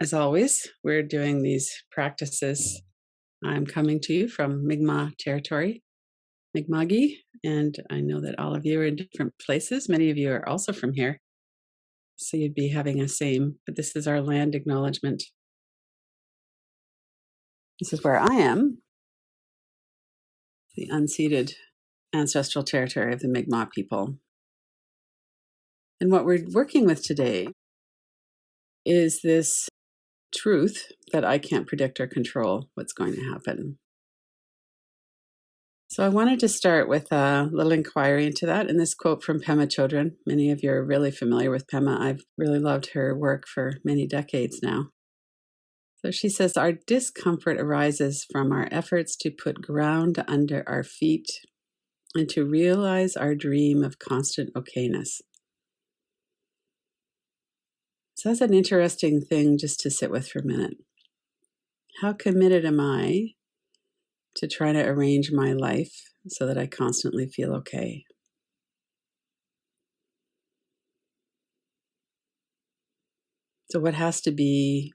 As always, we're doing these practices. I'm coming to you from Mi'kmaq territory, Mi'kmaqi, and I know that all of you are in different places. Many of you are also from here, so you'd be having a same, but this is our land acknowledgement. This is where I am, the unceded ancestral territory of the Mi'kmaq people. And what we're working with today is this truth that I can't predict or control what's going to happen. So I wanted to start with a little inquiry into that and this quote from Pema Chodron. Many of you are really familiar with Pema. I've really loved her work for many decades now. So she says, our discomfort arises from our efforts to put ground under our feet and to realize our dream of constant okayness. So that's an interesting thing just to sit with for a minute. How committed am I to try to arrange my life so that I constantly feel okay? So what has to be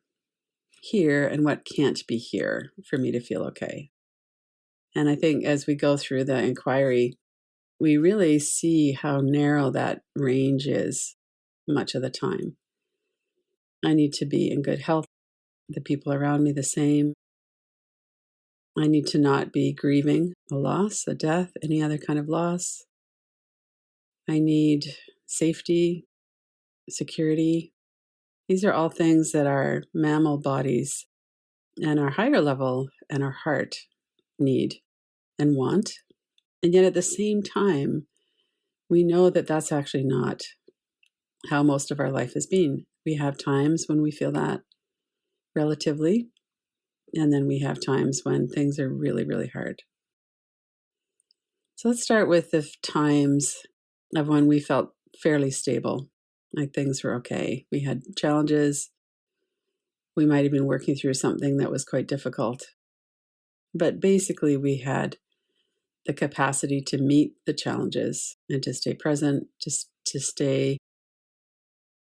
here and what can't be here for me to feel okay? And I think as we go through the inquiry, we really see how narrow that range is much of the time. I need to be in good health, the people around me the same. I need to not be grieving a loss, a death, any other kind of loss. I need safety, security. These are all things that our mammal bodies and our higher level and our heart need and want. And yet at the same time, we know that that's actually not how most of our life has been. We have times when we feel that relatively, and then we have times when things are really, really hard. So let's start with the times of when we felt fairly stable, like things were okay. We had challenges. We might have been working through something that was quite difficult. But basically, we had the capacity to meet the challenges and to stay present, just to stay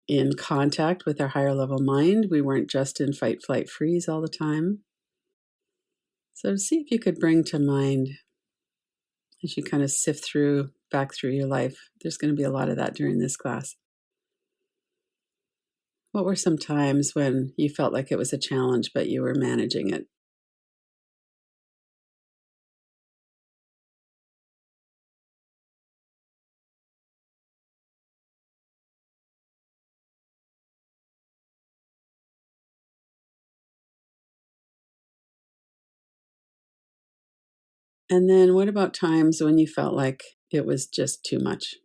in contact with our higher level mind. We weren't just in fight, flight, freeze all the time. So see if you could bring to mind, as you kind of sift back through your life, there's going to be a lot of that during this class. What were some times when you felt like it was a challenge, but you were managing it? And then what about times when you felt like it was just too much?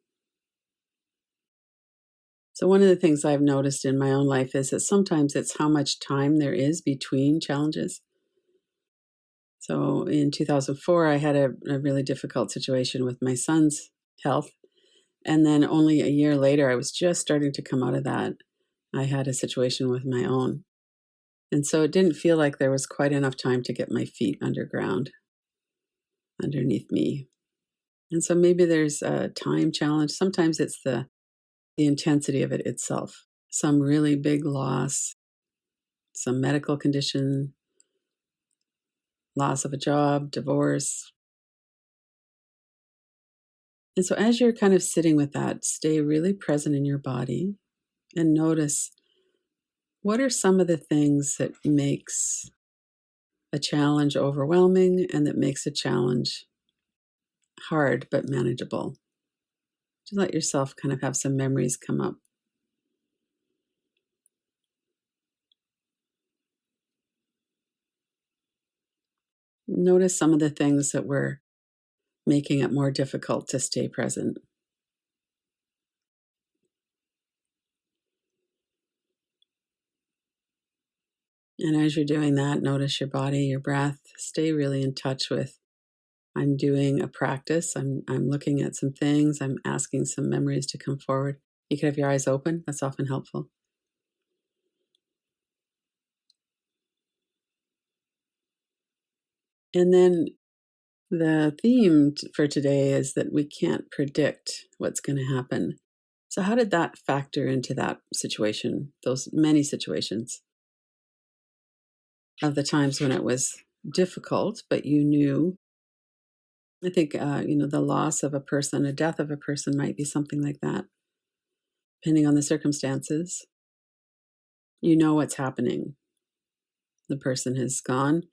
So one of the things I've noticed in my own life is that sometimes it's how much time there is between challenges. So in 2004, I had a really difficult situation with my son's health. And then only a year later, I was just starting to come out of that. I had a situation with my own. And so it didn't feel like there was quite enough time to get my feet underground, underneath me. And so maybe there's a time challenge. Sometimes it's the intensity of it itself. Some really big loss, some medical condition, loss of a job, divorce. And so as you're kind of sitting with that, stay really present in your body and notice what are some of the things that makes a challenge overwhelming and that makes a challenge hard but manageable. Just let yourself kind of have some memories come up. Notice some of the things that were making it more difficult to stay present. And as you're doing that, notice your body, your breath. Stay really in touch with, I'm doing a practice. I'm looking at some things. I'm asking some memories to come forward. You could have your eyes open. That's often helpful. And then the theme for today is that we can't predict what's going to happen. So how did that factor into that situation, those many situations? of the times when it was difficult, but you knew. I think, the loss of a person, a death of a person might be something like that, depending on the circumstances. You know what's happening. The person has gone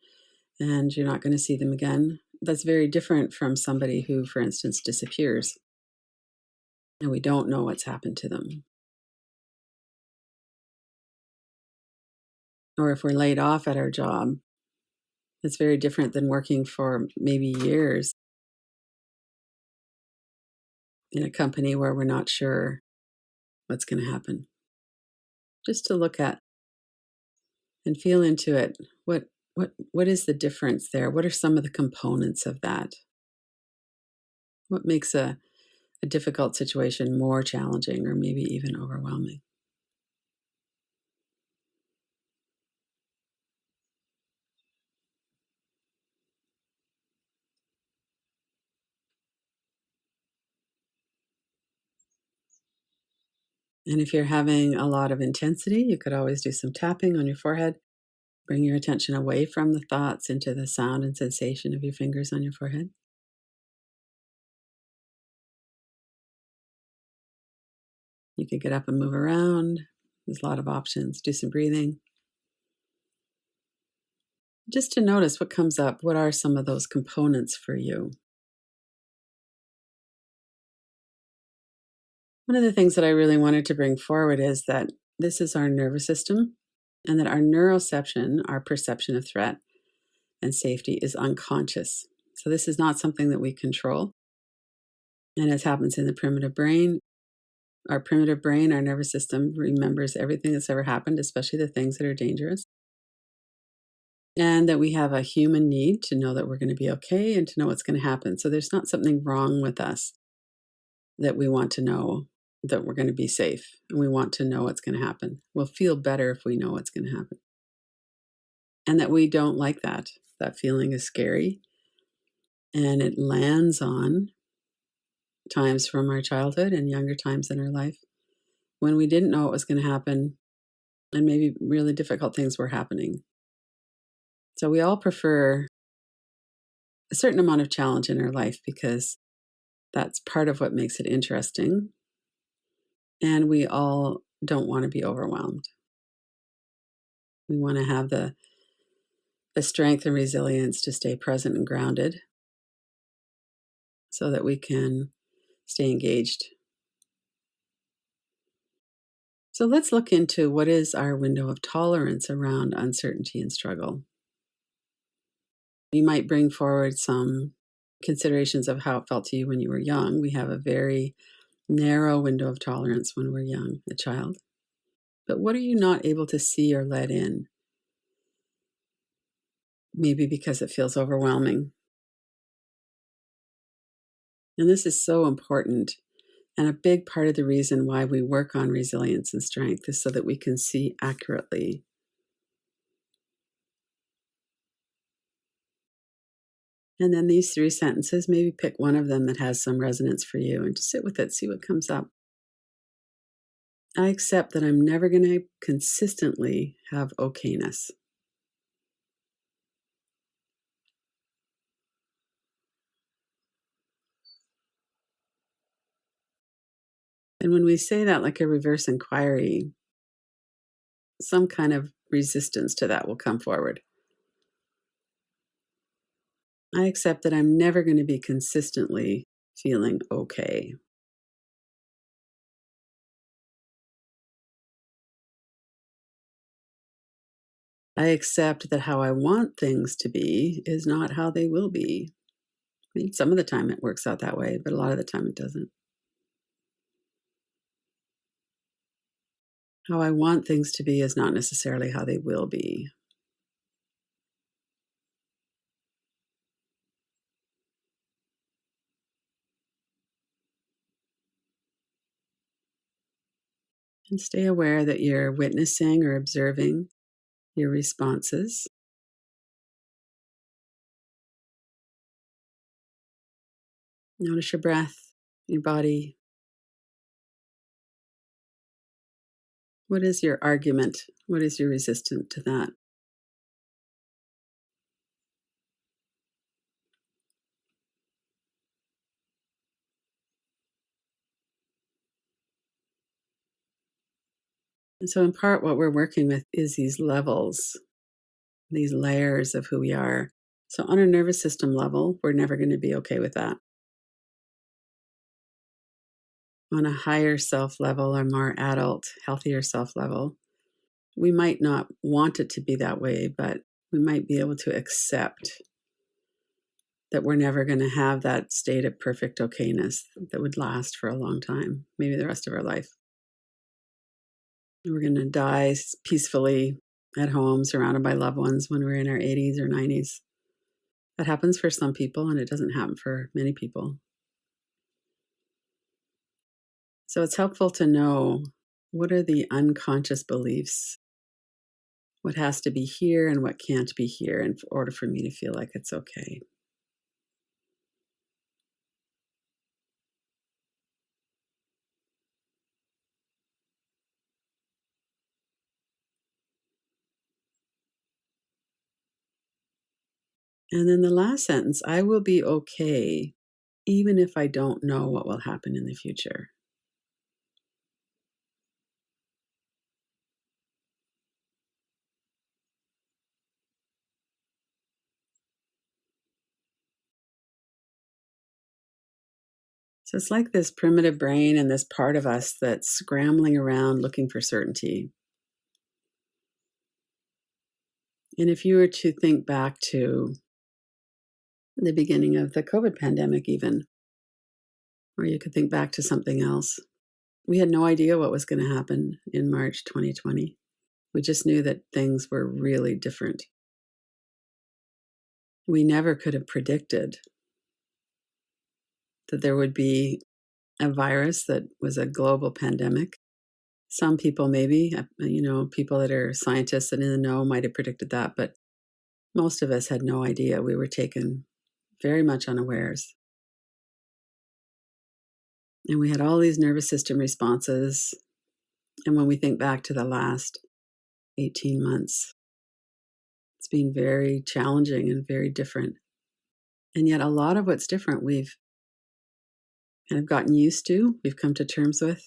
and you're not going to see them again. That's very different from somebody who, for instance, disappears and we don't know what's happened to them. Or if we're laid off at our job, it's very different than working for maybe years in a company where we're not sure what's going to happen. Just to look at and feel into it. What is the difference there? What are some of the components of that? What makes a difficult situation more challenging or maybe even overwhelming? And if you're having a lot of intensity, you could always do some tapping on your forehead. Bring your attention away from the thoughts into the sound and sensation of your fingers on your forehead. You could get up and move around. There's a lot of options. Do some breathing. Just to notice what comes up. What are some of those components for you? One of the things that I really wanted to bring forward is that this is our nervous system and that our neuroception, our perception of threat and safety, is unconscious. So this is not something that we control. And as happens in the primitive brain, our nervous system remembers everything that's ever happened, especially the things that are dangerous. And that we have a human need to know that we're going to be okay and to know what's going to happen. So there's not something wrong with us that we want to know that we're going to be safe and we want to know what's going to happen. We'll feel better if we know what's going to happen. And that we don't like that. That feeling is scary. And it lands on times from our childhood and younger times in our life when we didn't know what was going to happen and maybe really difficult things were happening. So we all prefer a certain amount of challenge in our life because that's part of what makes it interesting. And we all don't want to be overwhelmed. We want to have the strength and resilience to stay present and grounded so that we can stay engaged. So let's look into what is our window of tolerance around uncertainty and struggle. You might bring forward some considerations of how it felt to you when you were young. We have a very narrow window of tolerance when we're young, a child. But what are you not able to see or let in? Maybe because it feels overwhelming. And this is so important. And a big part of the reason why we work on resilience and strength is so that we can see accurately. And then these 3 sentences, maybe pick one of them that has some resonance for you and just sit with it, see what comes up. I accept that I'm never going to consistently have okayness. And when we say that like a reverse inquiry, some kind of resistance to that will come forward. I accept that I'm never going to be consistently feeling okay. I accept that how I want things to be is not how they will be. I mean, some of the time it works out that way, but a lot of the time it doesn't. How I want things to be is not necessarily how they will be. And stay aware that you're witnessing or observing your responses. Notice your breath, your body. What is your argument? What is your resistance to that? And so, in part, what we're working with is these levels, these layers of who we are. So, on a nervous system level, we're never going to be okay with that. On a higher self level, or more adult, healthier self level, we might not want it to be that way, but we might be able to accept that we're never going to have that state of perfect okayness that would last for a long time, maybe the rest of our life. We're going to die peacefully at home, surrounded by loved ones when we're in our 80s or 90s. That happens for some people, and it doesn't happen for many people. So it's helpful to know, what are the unconscious beliefs? What has to be here and what can't be here in order for me to feel like it's okay? And then the last sentence, I will be okay even if I don't know what will happen in the future. So it's like this primitive brain and this part of us that's scrambling around looking for certainty. And if you were to think back to the beginning of the COVID pandemic, even, or you could think back to something else, we had no idea what was going to happen in March 2020. We just knew that things were really different. We never could have predicted that there would be a virus that was a global pandemic. Some people, maybe, people that are scientists and in the know might have predicted that, but most of us had no idea. We were taken very much unawares. And we had all these nervous system responses. And when we think back to the last 18 months, it's been very challenging and very different. And yet, a lot of what's different, we've kind of gotten used to, we've come to terms with.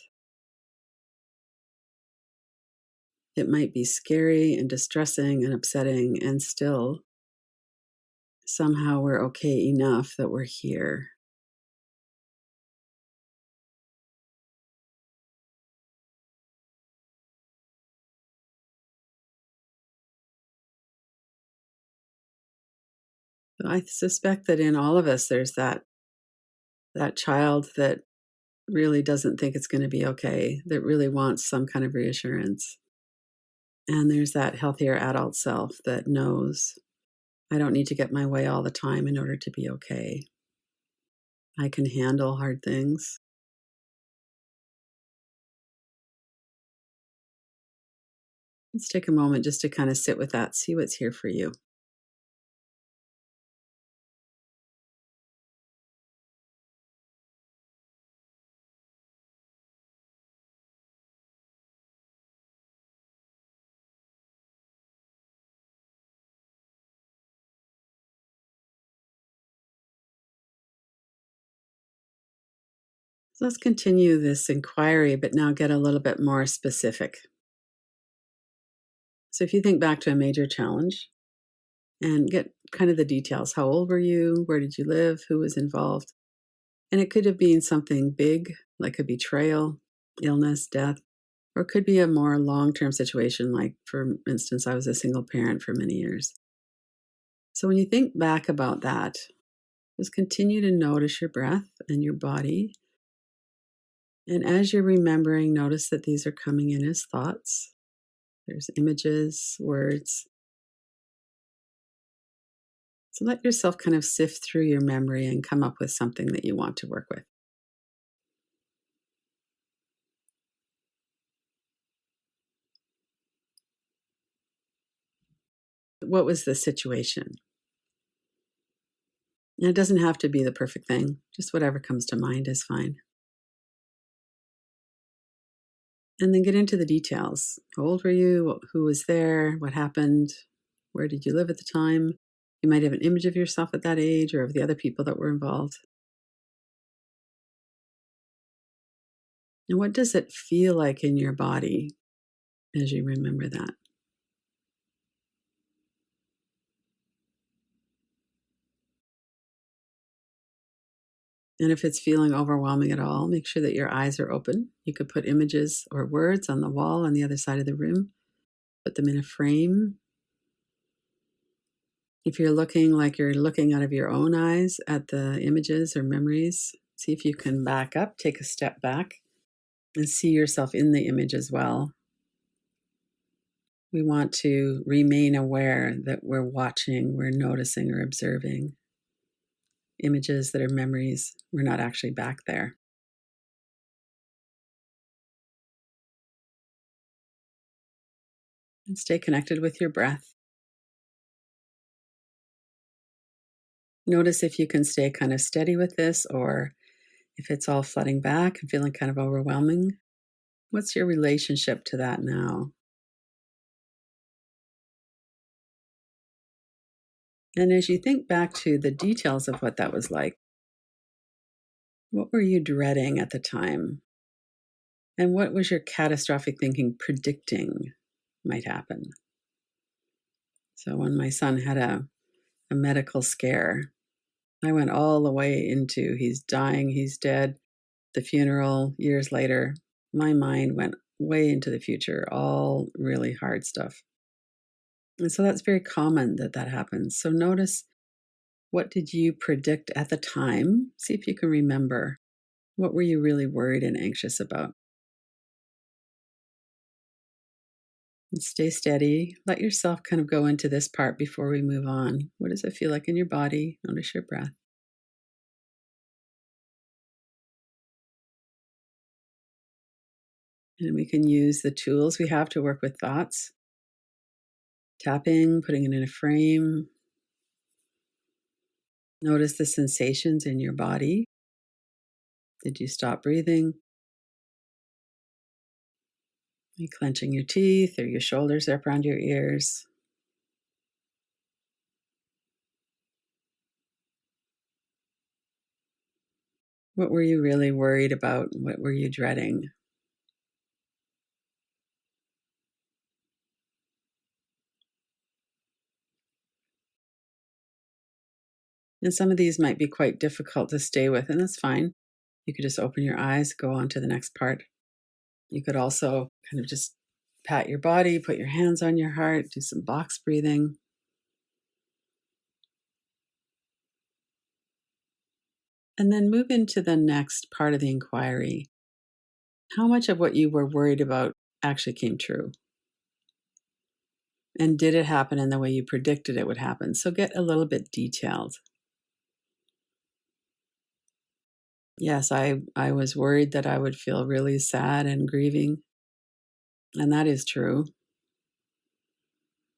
It might be scary and distressing and upsetting, and still, somehow we're okay enough that we're here. So I suspect that in all of us, there's that child that really doesn't think it's going to be okay, that really wants some kind of reassurance. And there's that healthier adult self that knows, I don't need to get my way all the time in order to be okay. I can handle hard things. Let's take a moment just to kind of sit with that, see what's here for you. So let's continue this inquiry, but now get a little bit more specific. So if you think back to a major challenge and get kind of the details, how old were you? Where did you live? Who was involved? And it could have been something big, like a betrayal, illness, death, or it could be a more long-term situation, like, for instance, I was a single parent for many years. So when you think back about that, just continue to notice your breath and your body. And as you're remembering, notice that these are coming in as thoughts. There's images, words. So let yourself kind of sift through your memory and come up with something that you want to work with. What was the situation? And it doesn't have to be the perfect thing, just whatever comes to mind is fine. And then get into the details. How old were you? Who was there? What happened? Where did you live at the time? You might have an image of yourself at that age or of the other people that were involved. And what does it feel like in your body as you remember that. And if it's feeling overwhelming at all, make sure that your eyes are open. You could put images or words on the wall on the other side of the room, put them in a frame. If you're looking like you're looking out of your own eyes at the images or memories, see if you can back up, take a step back, and see yourself in the image as well. We want to remain aware that we're watching, we're noticing or observing images that are memories. We're not actually back there. And stay connected with your breath. Notice if you can stay kind of steady with this or if it's all flooding back and feeling kind of overwhelming. What's your relationship to that now? And as you think back to the details of what that was like, what were you dreading at the time? And what was your catastrophic thinking predicting might happen? So when my son had a medical scare, I went all the way into he's dying, he's dead, the funeral years later. My mind went way into the future, all really hard stuff. And so that's very common that that happens. So notice, what did you predict at the time? See if you can remember. What were you really worried and anxious about? And stay steady. Let yourself kind of go into this part before we move on. What does it feel like in your body? Notice your breath. And we can use the tools we have to work with thoughts. Tapping, putting it in a frame. Notice the sensations in your body. Did you stop breathing? Are you clenching your teeth or your shoulders up around your ears? What were you really worried about? What were you dreading? And some of these might be quite difficult to stay with, and that's fine. You could just open your eyes, go on to the next part. You could also kind of just pat your body, put your hands on your heart, do some box breathing. And then move into the next part of the inquiry. How much of what you were worried about actually came true? And did it happen in the way you predicted it would happen? So get a little bit detailed. Yes, I was worried that I would feel really sad and grieving, and that is true.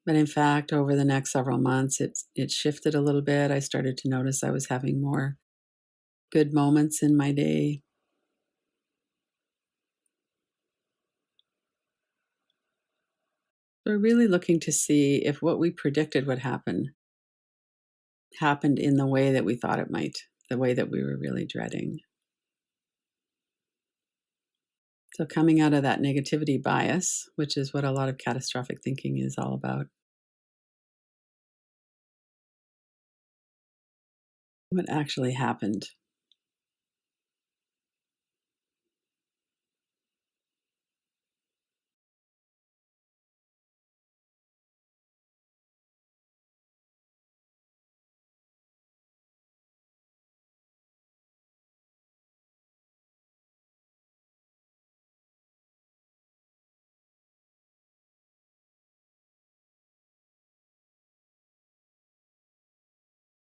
But in fact, over the next several months, it shifted a little bit. I started to notice I was having more good moments in my day. We're really looking to see if what we predicted would happen happened in the way that we thought it might, the way that we were really dreading. So, coming out of that negativity bias, which is what a lot of catastrophic thinking is all about, what actually happened?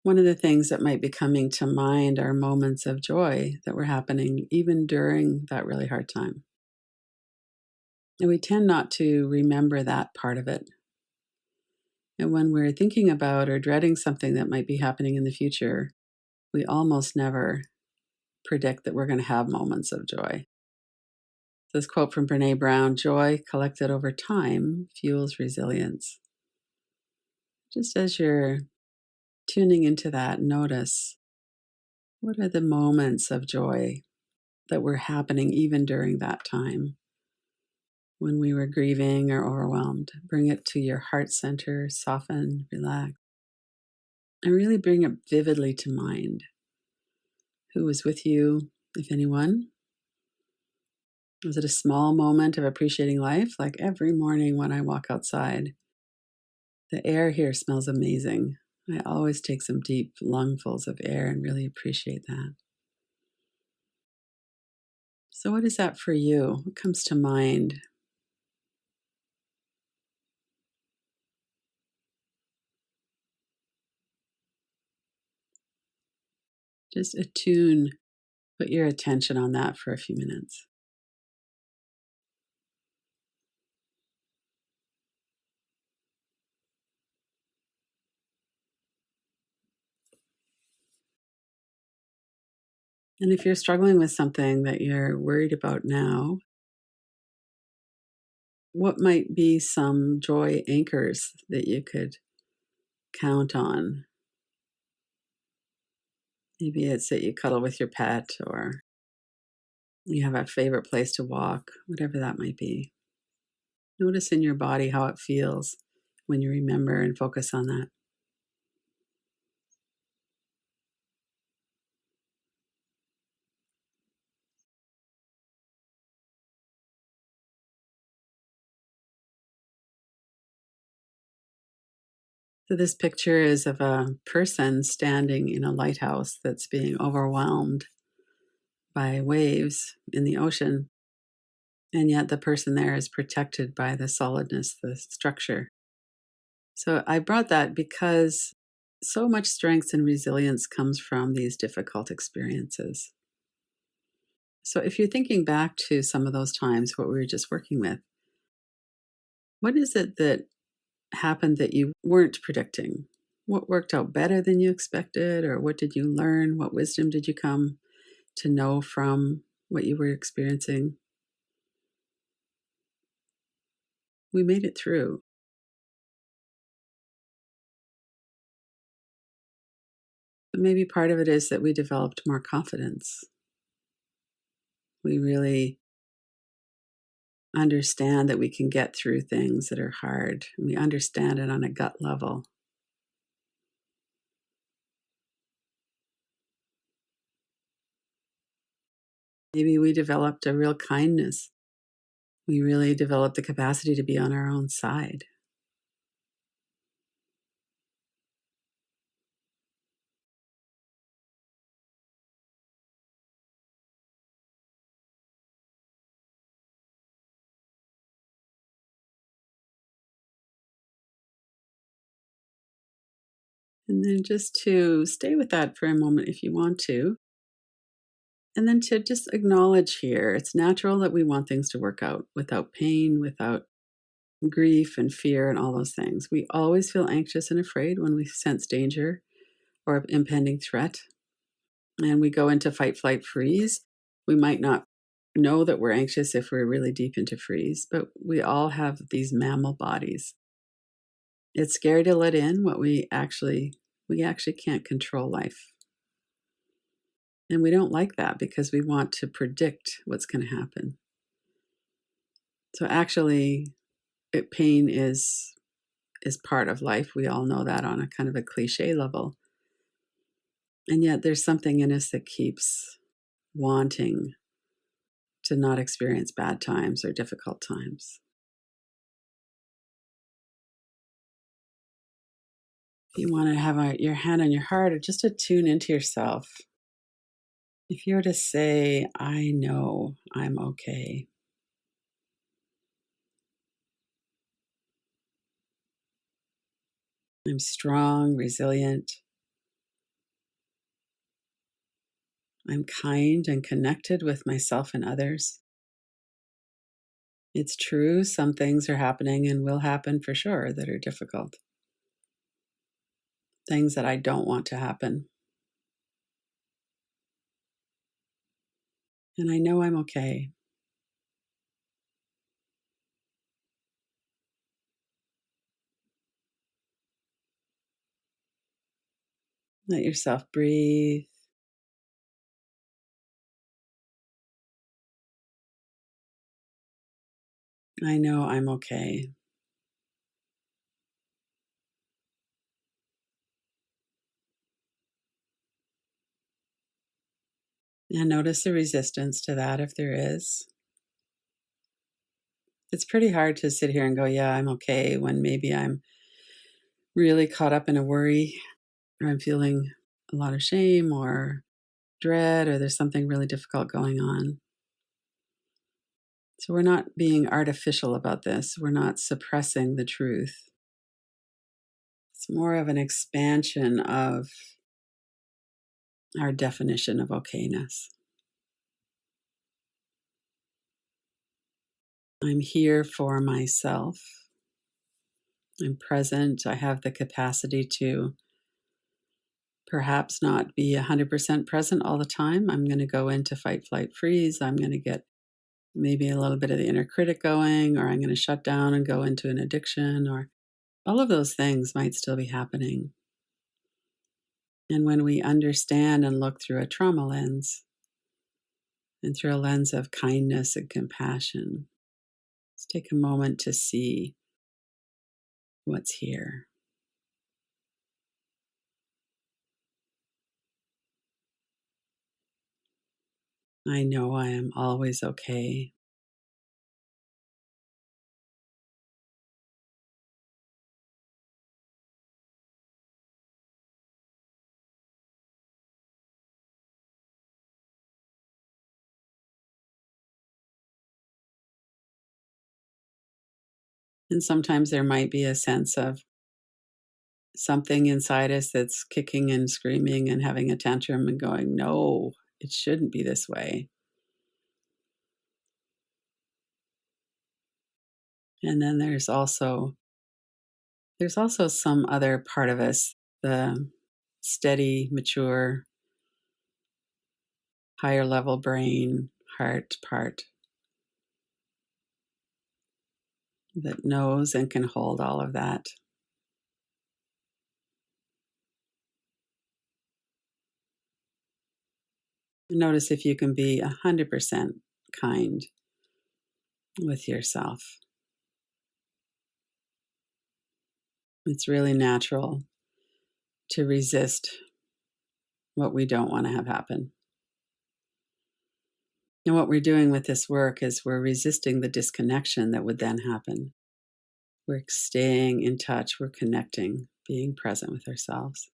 One of the things that might be coming to mind are moments of joy that were happening even during that really hard time. And we tend not to remember that part of it. And when we're thinking about or dreading something that might be happening in the future, we almost never predict that we're going to have moments of joy. This quote from Brene Brown: joy collected over time fuels resilience. Just as you're tuning into that, notice, what are the moments of joy that were happening even during that time? when we were grieving or overwhelmed. Bring it to your heart center, soften, relax, and really bring it vividly to mind. Who was with you, if anyone? Was it a small moment of appreciating life? Like every morning when I walk outside, the air here smells amazing. I always take some deep lungfuls of air and really appreciate that. So, what is that for you? What comes to mind? Just attune, put your attention on that for a few minutes. And if you're struggling with something that you're worried about now, what might be some joy anchors that you could count on? Maybe it's that you cuddle with your pet or you have a favorite place to walk, whatever that might be. Notice in your body how it feels when you remember and focus on that. So, this picture is of a person standing in a lighthouse that's being overwhelmed by waves in the ocean. And yet, the person there is protected by the solidness, the structure. So, I brought that because so much strength and resilience comes from these difficult experiences. So, if you're thinking back to some of those times, what we were just working with, what is it that happened that you weren't predicting? What worked out better than you expected? Or what did you learn? What wisdom did you come to know from what you were experiencing? We made it through. But maybe part of it is that we developed more confidence. We really understand that we can get through things that are hard. We understand it on a gut level. Maybe we developed a real kindness. We really developed the capacity to be on our own side. And then just to stay with that for a moment if you want to. And then to just acknowledge here, it's natural that we want things to work out without pain, without grief and fear and all those things. We always feel anxious and afraid when we sense danger or impending threat. And we go into fight, flight, freeze. We might not know that we're anxious if we're really deep into freeze, but we all have these mammal bodies. It's scary to let in what we actually can't control life. And we don't like that because we want to predict what's going to happen. So actually, pain is part of life. We all know that on a kind of a cliche level. And yet there's something in us that keeps wanting to not experience bad times or difficult times. If you want to have your hand on your heart or just to tune into yourself, if you were to say, I know I'm okay, I'm strong, resilient, I'm kind and connected with myself and others. It's true, some things are happening and will happen for sure that are difficult, things that I don't want to happen. And I know I'm okay. Let yourself breathe. I know I'm okay. And notice the resistance to that if there is. It's pretty hard to sit here and go, yeah, I'm okay, when maybe I'm really caught up in a worry, or I'm feeling a lot of shame or dread, or there's something really difficult going on. So we're not being artificial about this. We're not suppressing the truth. It's more of an expansion of our definition of okayness. I'm here for myself. I'm present. I have the capacity to perhaps not be 100% present all the time. I'm going to go into fight, flight, freeze. I'm going to get maybe a little bit of the inner critic going, or I'm going to shut down and go into an addiction, or all of those things might still be happening. And when we understand and look through a trauma lens and through a lens of kindness and compassion, let's take a moment to see what's here. I know I am always okay. And sometimes there might be a sense of something inside us that's kicking and screaming and having a tantrum and going, no, it shouldn't be this way. And then there's also some other part of us, the steady, mature, higher level brain, heart part that knows and can hold all of that. Notice if you can be 100% kind with yourself. It's really natural to resist what we don't want to have happen. And what we're doing with this work is we're resisting the disconnection that would then happen. We're staying in touch, we're connecting, being present with ourselves.